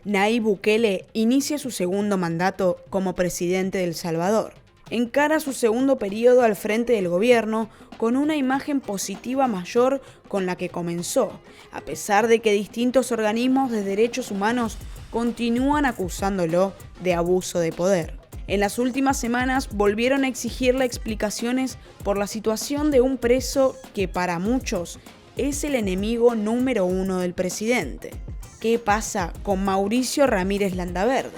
Nayib Bukele inicia su segundo mandato como presidente de El Salvador. Encara su segundo periodo al frente del gobierno con una imagen positiva mayor con la que comenzó, a pesar de que distintos organismos de derechos humanos continúan acusándolo de abuso de poder. En las últimas semanas volvieron a exigirle explicaciones por la situación de un preso que para muchos es el enemigo número uno del presidente. ¿Qué pasa con Mauricio Ramírez Landaverde?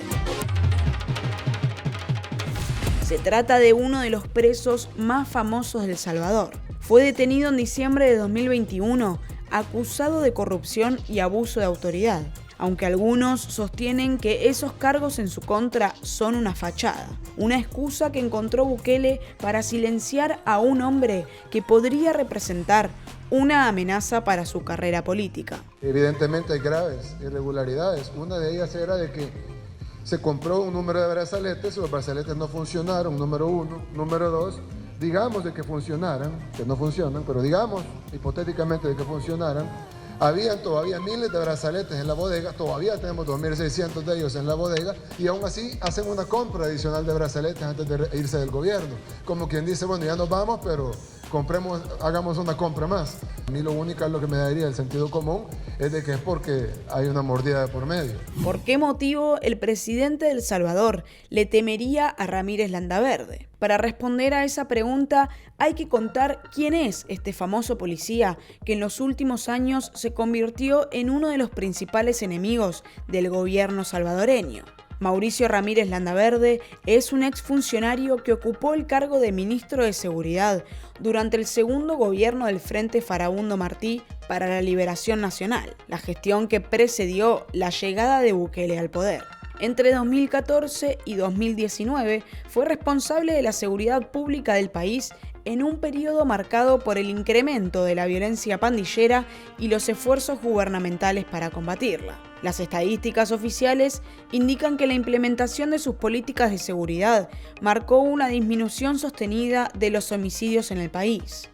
Se trata de uno de los presos más famosos de El Salvador. Fue detenido en diciembre de 2021, acusado de corrupción y abuso de autoridad, aunque algunos sostienen que esos cargos en su contra son una fachada, una excusa que encontró Bukele para silenciar a un hombre que podría representar una amenaza para su carrera política. Evidentemente hay graves irregularidades. Una de ellas era de que se compró un número de brazaletes, los brazaletes no funcionaron, número uno. Número dos, digamos de que funcionaran, que no funcionan, pero digamos hipotéticamente de que funcionaran, habían todavía miles de brazaletes en la bodega, todavía tenemos 2.600 de ellos en la bodega, y aún así hacen una compra adicional de brazaletes antes de irse del gobierno. Como quien dice, bueno, ya nos vamos, pero hagamos una compra más. A mí lo único lo que me daría el sentido común es de que es porque hay una mordida de por medio. ¿Por qué motivo el presidente de El Salvador le temería a Ramírez Landaverde? Para responder a esa pregunta hay que contar quién es este famoso policía que en los últimos años se convirtió en uno de los principales enemigos del gobierno salvadoreño. Mauricio Ramírez Landaverde es un exfuncionario que ocupó el cargo de ministro de Seguridad durante el segundo gobierno del Frente Farabundo Martí para la Liberación Nacional, la gestión que precedió la llegada de Bukele al poder. Entre 2014 y 2019 fue responsable de la seguridad pública del país en un periodo marcado por el incremento de la violencia pandillera y los esfuerzos gubernamentales para combatirla. Las estadísticas oficiales indican que la implementación de sus políticas de seguridad marcó una disminución sostenida de los homicidios en el país,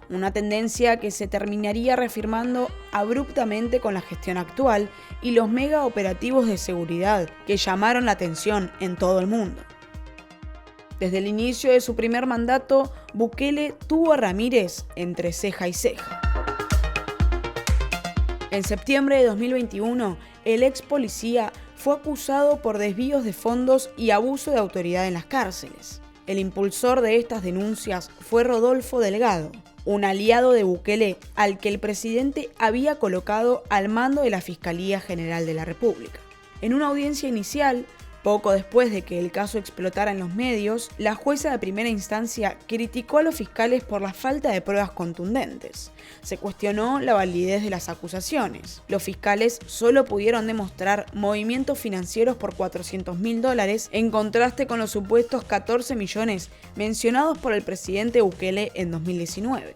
una tendencia que se terminaría reafirmando abruptamente con la gestión actual y los mega operativos de seguridad que llamaron la atención en todo el mundo. Desde el inicio de su primer mandato, Bukele tuvo a Ramírez entre ceja y ceja. En septiembre de 2021, el ex policía fue acusado por desvíos de fondos y abuso de autoridad en las cárceles. El impulsor de estas denuncias fue Rodolfo Delgado, un aliado de Bukele al que el presidente había colocado al mando de la Fiscalía General de la República. En una audiencia inicial, poco después de que el caso explotara en los medios, la jueza de primera instancia criticó a los fiscales por la falta de pruebas contundentes. Se cuestionó la validez de las acusaciones. Los fiscales solo pudieron demostrar movimientos financieros por $400.000 en contraste con los supuestos 14 millones mencionados por el presidente Bukele en 2019.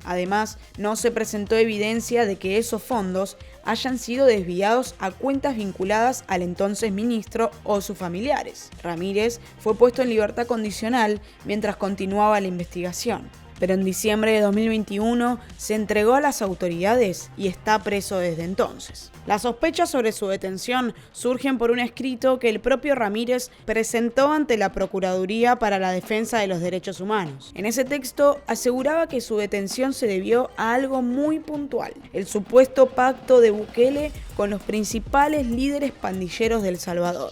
Además, no se presentó evidencia de que esos fondos hayan sido desviados a cuentas vinculadas al entonces ministro o sus familiares. Ramírez fue puesto en libertad condicional mientras continuaba la investigación, pero en diciembre de 2021 se entregó a las autoridades y está preso desde entonces. Las sospechas sobre su detención surgen por un escrito que el propio Ramírez presentó ante la Procuraduría para la Defensa de los Derechos Humanos. En ese texto aseguraba que su detención se debió a algo muy puntual: el supuesto pacto de Bukele con los principales líderes pandilleros de El Salvador.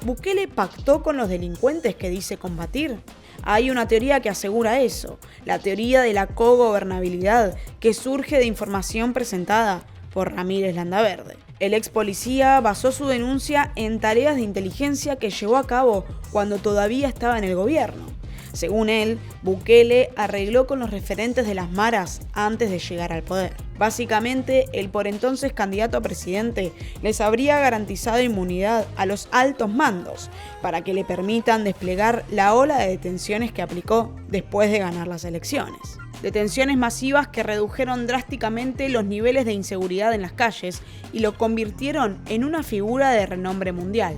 ¿Bukele pactó con los delincuentes que dice combatir? Hay una teoría que asegura eso, la teoría de la cogobernabilidad, que surge de información presentada por Ramírez Landaverde. El ex policía basó su denuncia en tareas de inteligencia que llevó a cabo cuando todavía estaba en el gobierno. Según él, Bukele arregló con los referentes de las maras antes de llegar al poder. Básicamente, el por entonces candidato a presidente les habría garantizado inmunidad a los altos mandos para que le permitan desplegar la ola de detenciones que aplicó después de ganar las elecciones. Detenciones masivas que redujeron drásticamente los niveles de inseguridad en las calles y lo convirtieron en una figura de renombre mundial.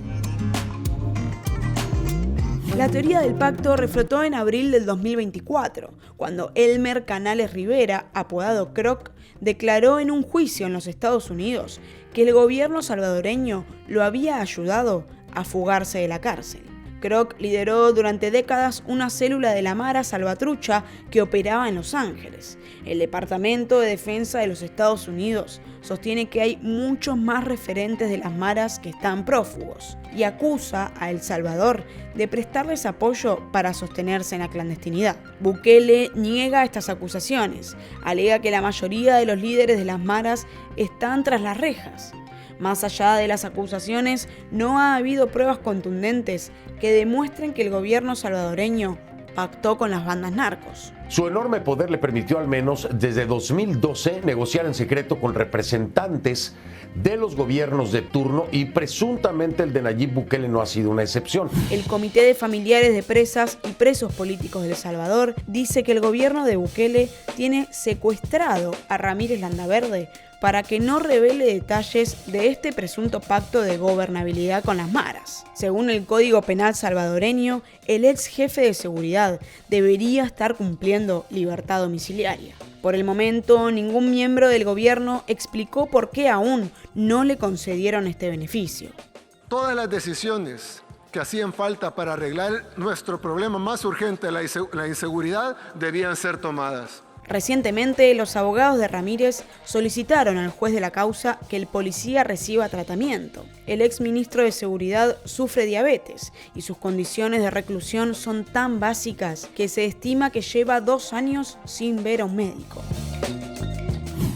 La teoría del pacto reflotó en abril del 2024, cuando Elmer Canales Rivera, apodado Croc, declaró en un juicio en los Estados Unidos que el gobierno salvadoreño lo había ayudado a fugarse de la cárcel. Kroc lideró durante décadas una célula de la Mara Salvatrucha que operaba en Los Ángeles. El Departamento de Defensa de los Estados Unidos sostiene que hay muchos más referentes de las maras que están prófugos y acusa a El Salvador de prestarles apoyo para sostenerse en la clandestinidad. Bukele niega estas acusaciones, alega que la mayoría de los líderes de las maras están tras las rejas. Más allá de las acusaciones, no ha habido pruebas contundentes que demuestren que el gobierno salvadoreño pactó con las bandas narcos. Su enorme poder le permitió al menos desde 2012 negociar en secreto con representantes de los gobiernos de turno y presuntamente el de Nayib Bukele no ha sido una excepción. El Comité de Familiares de Presas y Presos Políticos de El Salvador dice que el gobierno de Bukele tiene secuestrado a Ramírez Landaverde para que no revele detalles de este presunto pacto de gobernabilidad con las maras. Según el Código Penal salvadoreño, el ex jefe de seguridad debería estar cumpliendo libertad domiciliaria. Por el momento, ningún miembro del gobierno explicó por qué aún no le concedieron este beneficio. Todas las decisiones que hacían falta para arreglar nuestro problema más urgente, la inseguridad, debían ser tomadas. Recientemente, los abogados de Ramírez solicitaron al juez de la causa que el policía reciba tratamiento. El exministro de Seguridad sufre diabetes y sus condiciones de reclusión son tan básicas que se estima que lleva 2 años sin ver a un médico.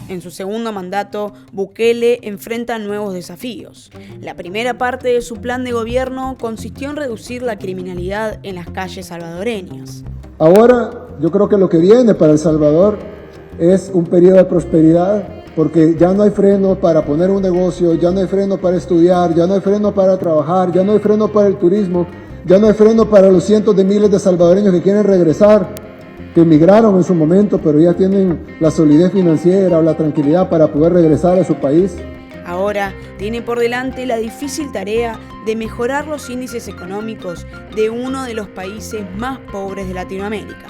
En su segundo mandato, Bukele enfrenta nuevos desafíos. La primera parte de su plan de gobierno consistió en reducir la criminalidad en las calles salvadoreñas. Ahora yo creo que lo que viene para El Salvador es un periodo de prosperidad, porque ya no hay freno para poner un negocio, ya no hay freno para estudiar, ya no hay freno para trabajar, ya no hay freno para el turismo, ya no hay freno para los cientos de miles de salvadoreños que quieren regresar, que emigraron en su momento, pero ya tienen la solidez financiera o la tranquilidad para poder regresar a su país. Ahora tiene por delante la difícil tarea de mejorar los índices económicos de uno de los países más pobres de Latinoamérica.